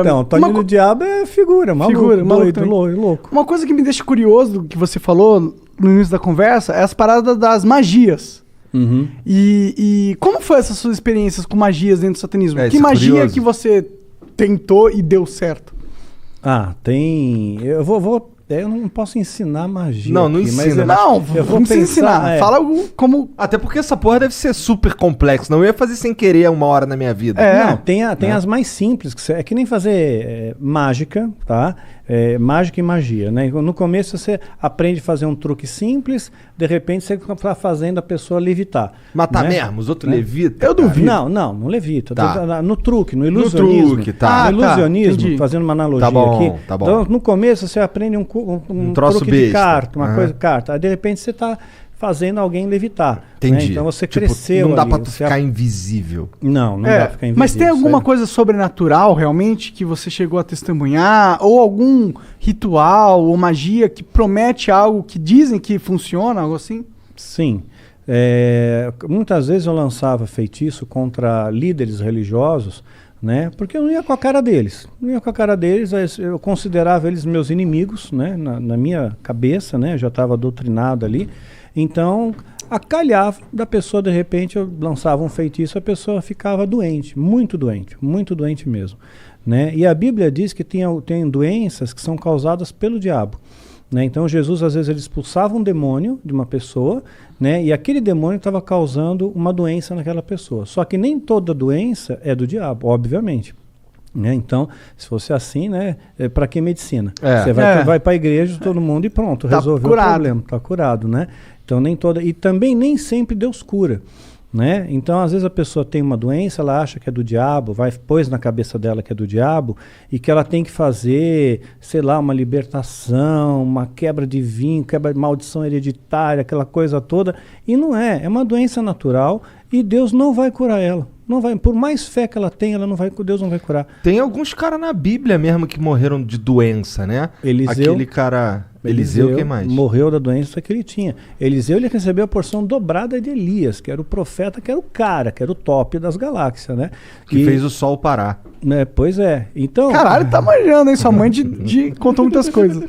Então, o Toninho do Diabo é figura, maluco, doido, louco. Uma coisa que me deixa curioso, que você falou no início da conversa, é as paradas das magias. Uhum. E como foi essas suas experiências com magias dentro do satanismo? Que isso é magia curioso. que você tentou e deu certo? Tem... Eu não posso ensinar magia. Não aqui, ensina. Mas Não, eu vou não precisa pensar, ensinar. Fala como... Até porque essa porra deve ser super complexo. Não eu ia fazer sem querer uma hora na minha vida. Não, tem as mais simples, é que nem fazer mágica, tá? Mágica e magia, né? No começo você aprende a fazer um truque simples, de repente você está fazendo a pessoa levitar. Matar né? mesmo, os outros levitam. Eu duvido. Não levita. Tá. No truque, no ilusionismo. truque, tá. No ilusionismo, entendi. fazendo uma analogia Tá bom, aqui. tá bom. Então, no começo você aprende um troço truque de besta. carta, uma Aham. coisa de carta. Aí de repente você está fazendo alguém levitar. Entendi. Né? Então você Tipo, cresceu não dá ali, pra tu você ficar invisível. Não dá pra ficar invisível. Mas tem alguma isso coisa sobrenatural realmente que você chegou a testemunhar? Ou algum ritual ou magia que promete algo que dizem que funciona, algo assim? Sim. Muitas vezes eu lançava feitiço contra líderes religiosos, né? Porque eu não ia com a cara deles. Eu considerava eles meus inimigos, né? Na minha cabeça, né? Eu já estava doutrinado ali. Então, acalhava da pessoa, de repente, eu lançava um feitiço, a pessoa ficava doente muito doente mesmo. Né? E a Bíblia diz que tem doenças que são causadas pelo diabo. Né? Então Jesus às vezes ele expulsava um demônio de uma pessoa, né? E aquele demônio estava causando uma doença naquela pessoa. Só que nem toda doença é do diabo, obviamente. Né? Então, se fosse assim, né? Para que medicina? Você vai para a igreja, todo mundo e pronto, Tá resolveu curado. o problema, está curado, né? Então nem toda, e também nem sempre Deus cura. Né? Então, às vezes a pessoa tem uma doença, ela acha que é do diabo, pôs na cabeça dela que é do diabo e que ela tem que fazer, sei lá, uma libertação, uma quebra de vinho, quebra de maldição hereditária, aquela coisa toda. E não é uma doença natural e Deus não vai curar ela. Não vai, por mais fé que ela tenha, Deus não vai curar. Tem alguns caras na Bíblia mesmo que morreram de doença, né? Eliseu, aquele cara... Eliseu, quem mais? Morreu da doença que ele tinha. Eliseu, ele recebeu a porção dobrada de Elias, que era o profeta, que era o cara, que era o top das galáxias, né? Que fez o sol parar. Né, pois é. Então... Caralho, tá manjando, hein? Sua mãe contou muitas coisas.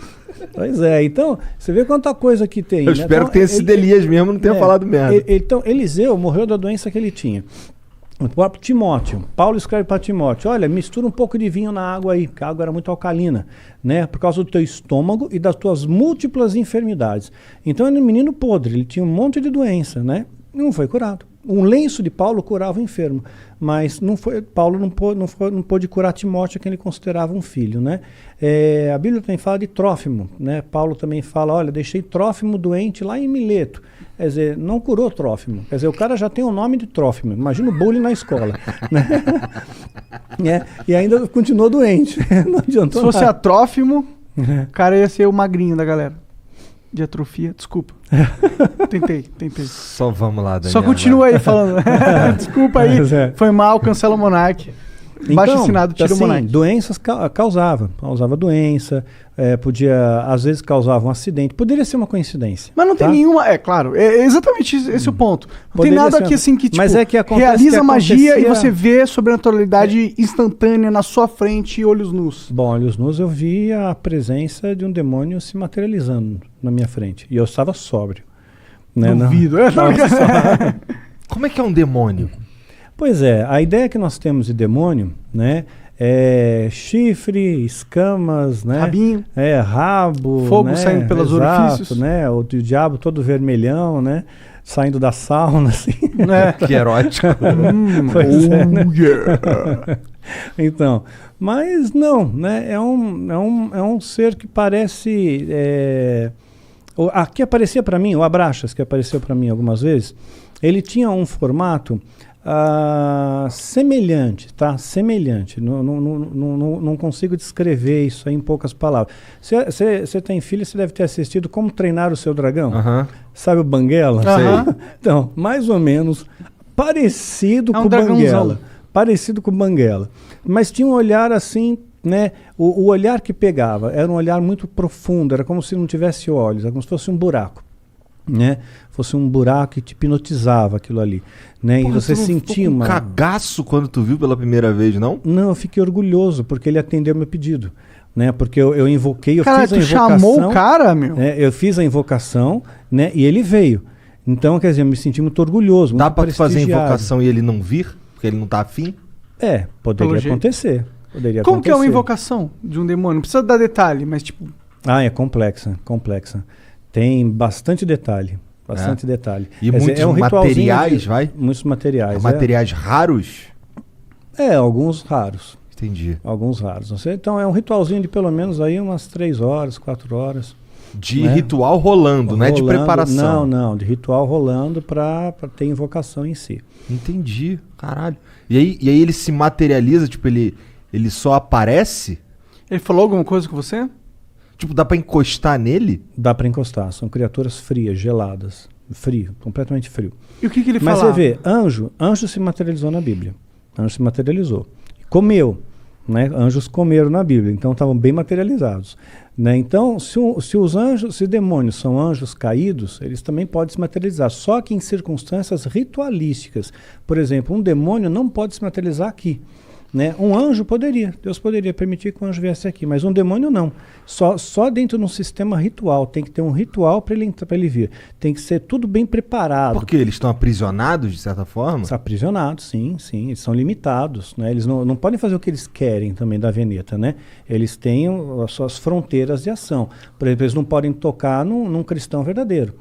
Pois é. Então, você vê quanta coisa que tem. Eu né? espero Então, que tenha sido Elias mesmo, não tenha falado merda. Então, Eliseu morreu da doença que ele tinha. O próprio Timóteo, Paulo escreve para Timóteo, olha, mistura um pouco de vinho na água aí, porque a água era muito alcalina, né, por causa do teu estômago e das tuas múltiplas enfermidades. Então ele era um menino podre, ele tinha um monte de doença, né, e não foi curado. Um lenço de Paulo curava o enfermo, mas Paulo não pôde curar Timóteo, que ele considerava um filho, né. A Bíblia também fala de Trófimo, né, Paulo também fala, olha, deixei Trófimo doente lá em Mileto. Quer dizer, não curou Trófimo. Quer dizer, o cara já tem o nome de Trófimo. Imagina o bullying na escola. Né? E ainda continuou doente. Não adiantou Se fosse nada. a Trófimo, o cara ia ser o magrinho da galera. De atrofia, desculpa. Tentei. Só vamos lá, Daniel. Só continua aí falando. Desculpa aí, foi mal, cancela o Monark. Baixo assinado, tira o Monark. Doenças causava doença, às vezes causava um acidente, poderia ser uma coincidência. Mas não tem nenhuma, claro, é exatamente esse o ponto. Não tem nada aqui assim que, tipo, mas é que realiza magia e você vê sobrenaturalidade instantânea na sua frente, olhos nus. Bom, olhos nus eu vi a presença de um demônio se materializando na minha frente, e eu estava sóbrio. Né? Duvido. Como é que é um demônio? Pois é, a ideia que nós temos de demônio, né, é chifre, escamas, né, rabinho, rabo, fogo, né, saindo pelos orifícios, né, o diabo todo vermelhão, né, saindo da sauna, assim. Que erótico. Pois né? Então, mas não, né, é um ser que parece, que aparecia para mim, o Abraxas, que apareceu para mim algumas vezes, ele tinha um formato semelhante, tá? Semelhante. Não consigo descrever isso aí em poucas palavras. Você tem filho, você deve ter assistido Como Treinar o Seu Dragão. Sabe o Banguela? Então, mais ou menos parecido com o Banguela. Parecido com o Banguela. Mas tinha um olhar assim, né? O olhar que pegava era um olhar muito profundo, era como se não tivesse olhos, era como se fosse um buraco. né? Fosse um buraco que te hipnotizava aquilo ali, né? Porra, e você tu não sentia ficou com uma... cagaço quando tu viu pela primeira vez, não? Não, eu fiquei orgulhoso, porque ele atendeu meu pedido, né? Porque eu invoquei, eu Cara, fiz a tu invocação... chamou o cara, meu? Eu fiz a invocação, né? E ele veio. Então, quer dizer, eu me senti muito orgulhoso, muito Dá pra tu fazer a prestigiado. invocação e ele não vir? Porque ele não tá afim? Poderia Pelo jeito. acontecer. Poderia Como que é uma acontecer. invocação de um demônio? Não precisa dar detalhe, mas tipo... É complexa. Tem bastante detalhe. Detalhe. E Quer dizer, muitos um ritualzinho materiais, vai? Muitos materiais. Materiais raros? Alguns raros. Entendi. Alguns raros. Então é um ritualzinho de pelo menos aí umas 3 horas, 4 horas. De né? ritual rolando, não é de preparação. Não, de ritual rolando pra ter invocação em si. Entendi, caralho. E aí ele se materializa, tipo, ele só aparece? Ele falou alguma coisa com você? Tipo, dá pra encostar nele? Dá pra encostar, são criaturas frias, geladas. Frio, completamente frio. E o que ele Mas falava? você vê, anjo se materializou na Bíblia. Anjo se materializou. Comeu, né? Anjos comeram na Bíblia, então estavam bem materializados. Né? Então, se demônios são anjos caídos, eles também podem se materializar, só que em circunstâncias ritualísticas. Por exemplo, um demônio não pode se materializar aqui. Né? Um anjo poderia, Deus poderia permitir que um anjo viesse aqui, mas um demônio não. Só dentro de um sistema ritual, tem que ter um ritual para ele vir. Tem que ser tudo bem preparado. Porque eles estão aprisionados, de certa forma? Estão aprisionados, sim, eles são limitados. Né? Eles não podem fazer o que eles querem também da Veneta. Né? Eles têm as suas fronteiras de ação. Por exemplo, eles não podem tocar num cristão verdadeiro.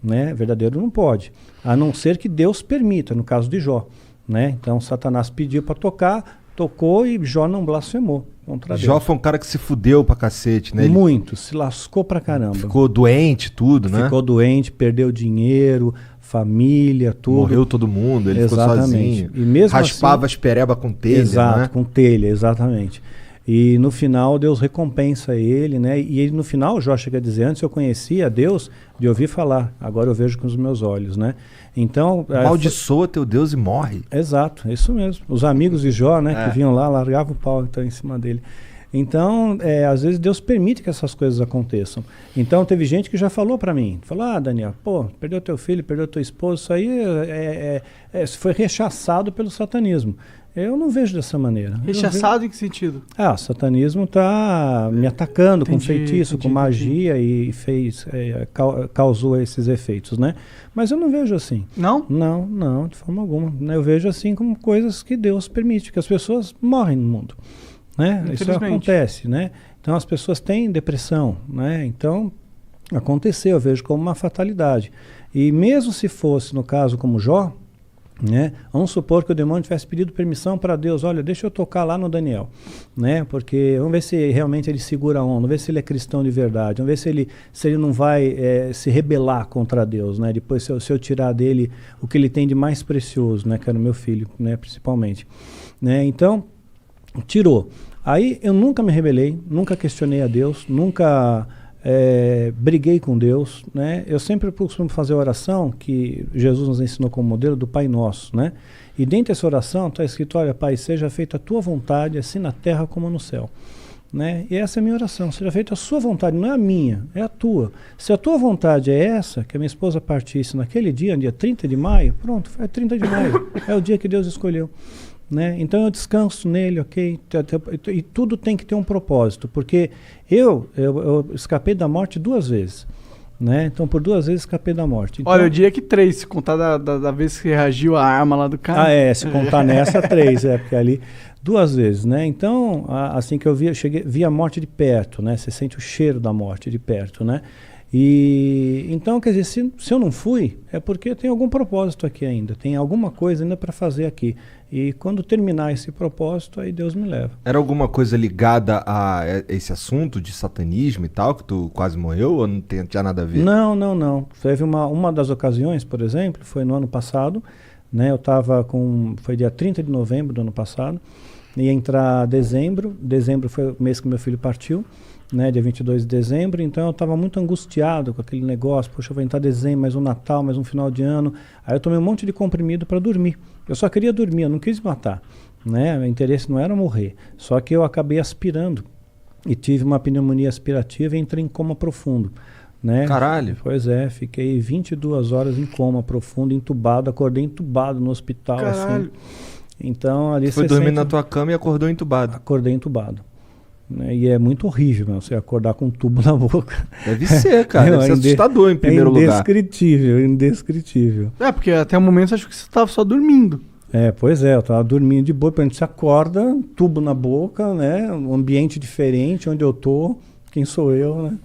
Né? Verdadeiro não pode, a não ser que Deus permita, no caso de Jó. Né? Então Satanás pediu para tocar, tocou e Jó não blasfemou contra Deus. Jó foi um cara que se fudeu pra cacete, né? Muito, se lascou pra caramba. Ficou doente, tudo, né? Ficou doente, perdeu dinheiro, família, tudo. Morreu todo mundo, ele Exatamente. ficou sozinho. E mesmo raspava assim, as pereba com telha, exato, né? com telha, exatamente. E no final Deus recompensa ele, né? E ele, no final, Jó chega a dizer, antes eu conhecia Deus de ouvir falar, agora eu vejo com os meus olhos, né? Então... Amaldiçoa teu Deus e morre. Exato, é isso mesmo. Os amigos de Jó, né, que vinham lá, largavam o pau então, em cima dele. Então, às vezes Deus permite que essas coisas aconteçam. Então, teve gente que já falou para mim, falou, Daniel, perdeu teu filho, perdeu teu esposo, isso aí foi rechaçado pelo satanismo. Eu não vejo dessa maneira. Rechaçado em que sentido? O satanismo está me atacando com feitiço, com magia e causou esses efeitos, né? Mas eu não vejo assim. Não? Não, de forma alguma. Eu vejo assim como coisas que Deus permite, que as pessoas morrem no mundo. Né? Isso acontece, né? Então as pessoas têm depressão, né? Então aconteceu, eu vejo como uma fatalidade. E mesmo se fosse no caso como Jó, né? Vamos supor que o demônio tivesse pedido permissão para Deus, olha, deixa eu tocar lá no Daniel, né? Porque vamos ver se realmente ele segura a onda, vamos ver se ele é cristão de verdade, vamos ver se ele não vai se rebelar contra Deus, né? Depois se eu tirar dele o que ele tem de mais precioso, né? Que era o meu filho, né? Principalmente, né? Então tirou. Aí eu nunca me rebelei, nunca questionei a Deus, nunca briguei com Deus, né? Eu sempre costumo fazer a oração que Jesus nos ensinou como modelo do Pai Nosso, né? E dentro dessa oração está escrito, olha, Pai, seja feita a tua vontade, assim na terra como no céu. Né? E essa é a minha oração, seja feita a sua vontade, não é a minha, é a tua. Se a tua vontade é essa, que a minha esposa partisse naquele dia 30 de maio, pronto, foi 30 de maio, é o dia que Deus escolheu. Né? Então eu descanso nele, ok? E tudo tem que ter um propósito, porque eu escapei da morte 2 vezes. Né? Então por 2 vezes escapei da morte. Então, olha, eu diria que 3, se contar da vez que reagiu a arma lá do cara. Se contar nessa 3, porque ali 2 vezes, né? Então, assim que eu vi a morte de perto, né? Você sente o cheiro da morte de perto, né? E então, quer dizer, se eu não fui, é porque tem algum propósito aqui ainda, tem alguma coisa ainda para fazer aqui. E quando terminar esse propósito, aí Deus me leva. Era alguma coisa ligada a esse assunto de satanismo e tal, que tu quase morreu, ou não tinha nada a ver? Não. Teve uma das ocasiões, por exemplo, foi no ano passado, né? Eu estava foi dia 30 de novembro do ano passado, ia entrar dezembro foi o mês que meu filho partiu, né, dia 22 de dezembro, então eu estava muito angustiado com aquele negócio, poxa, vai entrar dezembro, mais um Natal, mais um final de ano, aí eu tomei um monte de comprimido para dormir, eu só queria dormir, eu não quis matar, né, meu interesse não era morrer, só que eu acabei aspirando, e tive uma pneumonia aspirativa e entrei em coma profundo, né? Caralho. Pois é, fiquei 22 horas em coma profundo, entubado, acordei entubado no hospital, Caralho. assim. Então ali Foi você dormir sente... na tua cama e acordou entubado. Acordei entubado. Né? E é muito horrível, meu, você acordar com um tubo na boca. Deve ser, cara. Deve ser assustador em primeiro lugar. Indescritível, indescritível. Porque até o momento eu acho que você tava só dormindo. Pois é, eu tava dormindo de boa, a gente se acorda, tubo na boca, né? Um ambiente diferente, onde eu tô, quem sou eu, né?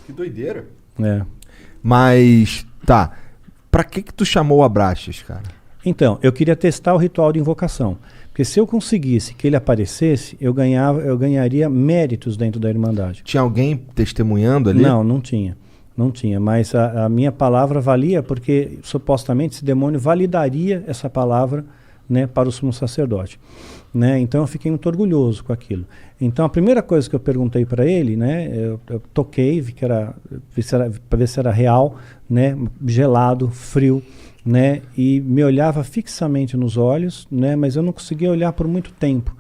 Que doideira. Mas, tá. Pra que tu chamou o Abraxas, cara? Então, eu queria testar o ritual de invocação. Porque se eu conseguisse que ele aparecesse, eu ganharia méritos dentro da Irmandade. Tinha alguém testemunhando ali? Não tinha. Não tinha, mas a minha palavra valia porque supostamente esse demônio validaria essa palavra, né, para o sumo sacerdote. Né? Então eu fiquei muito orgulhoso com aquilo. Então a primeira coisa que eu perguntei para ele, né, eu toquei, vi para ver se era real, né, gelado, frio, né, e me olhava fixamente nos olhos, né, mas eu não conseguia olhar por muito tempo,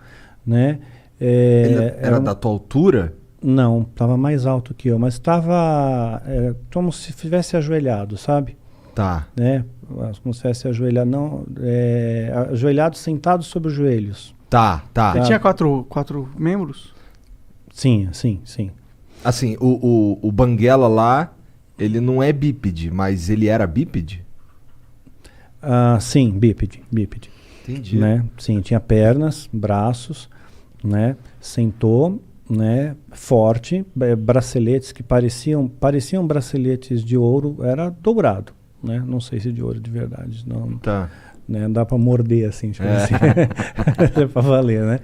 né. Ele era da tua altura? Não, estava mais alto que eu, mas estava como se estivesse ajoelhado, sabe? Tá. Né? Como se estivesse ajoelhado, não, ajoelhado, sentado sobre os joelhos. Tá. Você tinha quatro membros? Sim. Assim, o Banguela lá, ele não é bípede, mas ele era bípede? Sim, bípede. Entendi. Né? Sim, tinha pernas, braços, né? Sentou, né? Forte, braceletes que pareciam braceletes de ouro, era dourado, né? Não sei se de ouro de verdade, não. Tá. Né? Dá para morder assim, tipo assim. É para valer, né?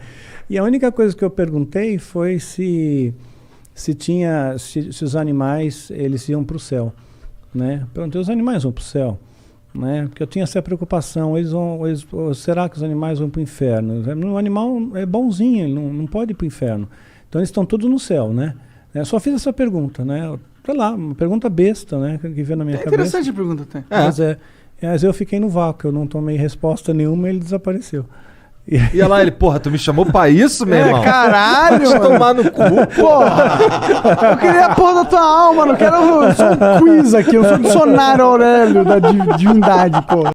E a única coisa que eu perguntei foi se os animais eles iam para o céu, né? Perguntei, os animais vão para o céu, né? Porque eu tinha essa preocupação, será que os animais vão para o inferno? O animal é bonzinho, ele não pode ir para o inferno. Então eles estão todos no céu, né? Eu só fiz essa pergunta, né? Sei lá, uma pergunta besta, né? Que veio na minha cabeça. Interessante a pergunta até. Mas eu fiquei no vácuo, eu não tomei resposta nenhuma e ele desapareceu. E olha lá, ele, porra, tu me chamou pra isso, meu irmão? Caralho! Deixa eu tomar no cu, porra! Eu queria a porra da tua alma, não quero só um quiz aqui, eu sou o dicionário Aurélio da divindade, porra.